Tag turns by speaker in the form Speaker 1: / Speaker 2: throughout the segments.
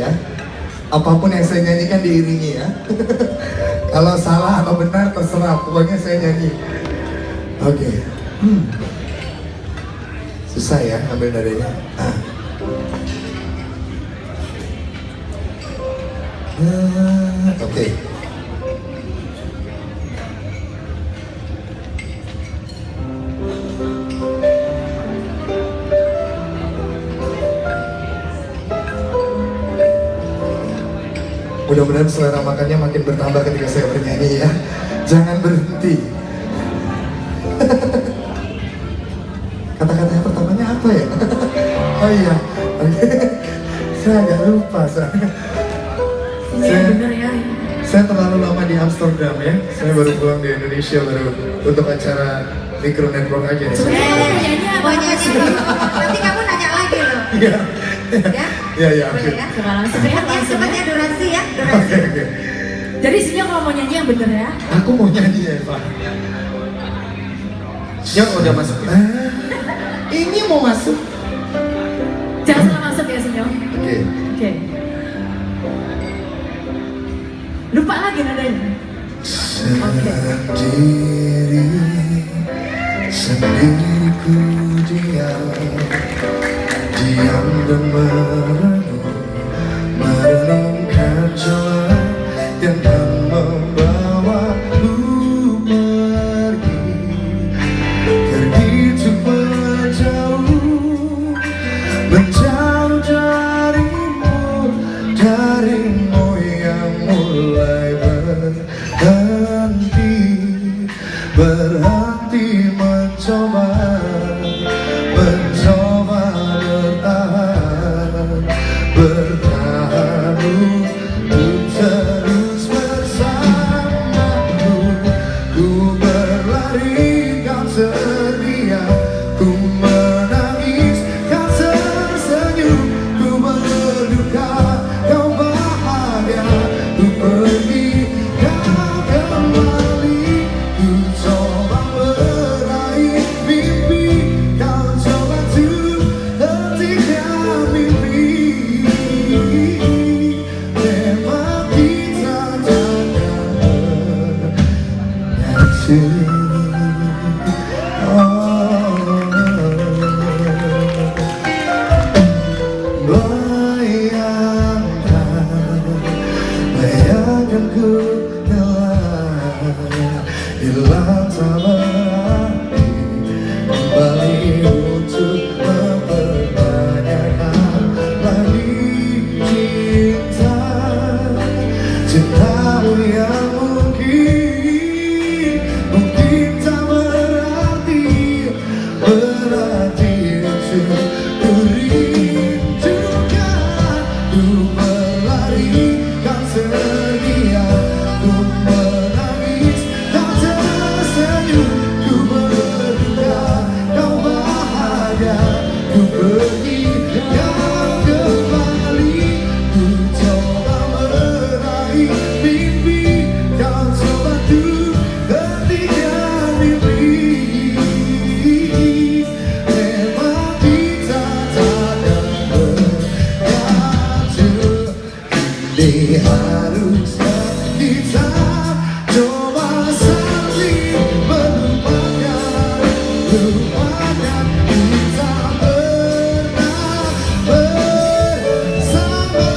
Speaker 1: Ya, apapun yang saya nyanyikan diiringi ya. Kalau salah atau benar terserah, pokoknya saya nyanyi. Oke. Susah ya ambil nadanya. Oke. Mudah-mudahan selera makannya makin bertambah ketika saya bernyanyi ya. Jangan berhenti. Kata-katanya pertamanya apa ya? Oh iya, oke. Saya agak lupa soalnya. Saya terlalu lama di Amsterdam ya. Saya baru pulang di Indonesia baru untuk acara Micro Network aja nih.
Speaker 2: Mau nyanyi nanti kamu nanya lagi loh.
Speaker 1: Iya.
Speaker 2: Ya?
Speaker 1: Iya.
Speaker 2: Boleh ya? Sepertinya durasi ya.
Speaker 1: Oke.
Speaker 3: Jadi Sinyo kalau mau nyanyi yang bener ya?
Speaker 1: Aku mau nyanyi ya Pak.
Speaker 4: Sinyo udah masuk ya?
Speaker 1: Ini mau masuk.
Speaker 3: Jangan salah masuk ya Sinyo.
Speaker 1: Oke.
Speaker 3: Lupa lagi nadanya.
Speaker 1: Sendiriku diam dan merenungkan jalan yang akan membawaku pergi untuk menjauh darimu yang mulai berhenti mencoba bertahan untuk terus bersamaku. Ku berlari, kau sedia, ku menangis, kau tersenyum, ku berduka, kau bahagia, ku pergi, kau kembali. Ku coba meraih mimpi, kau coba untuk hentikan mimpi. Memang kita takkan bayangkan ku hilang tak berarti kembali untuk mempertanyakan lagi cintamu yang mungkin tak berarti untuk kurindukan. Ku berlari, kau sedia, ku menangis, kau tersenyum, ku berduka, kau bahagia, ku pergi, kau kembali. Ku coba meraih mimpi, kau coba untuk hentikan mimpi. Memang kita takkan bersatu. Ini harusnya kita coba saling melupakan kita pernah bersama.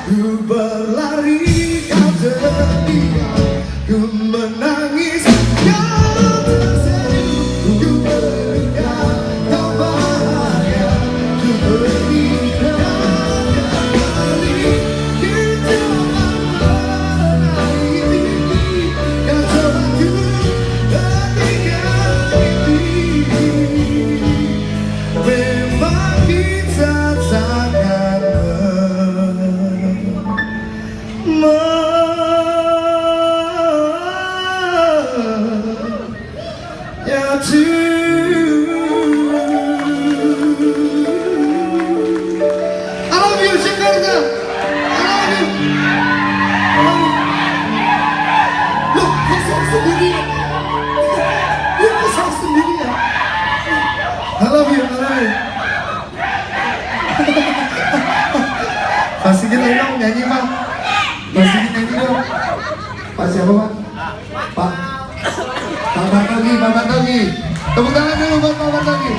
Speaker 1: Ku berlari, kau Pak Sigit dong nyanyi Pak. Pak Sigit nyanyi dong. Pak siapa Pak? Pak Bartogi. Tepuk tangan dulu buat Pak Bartogi.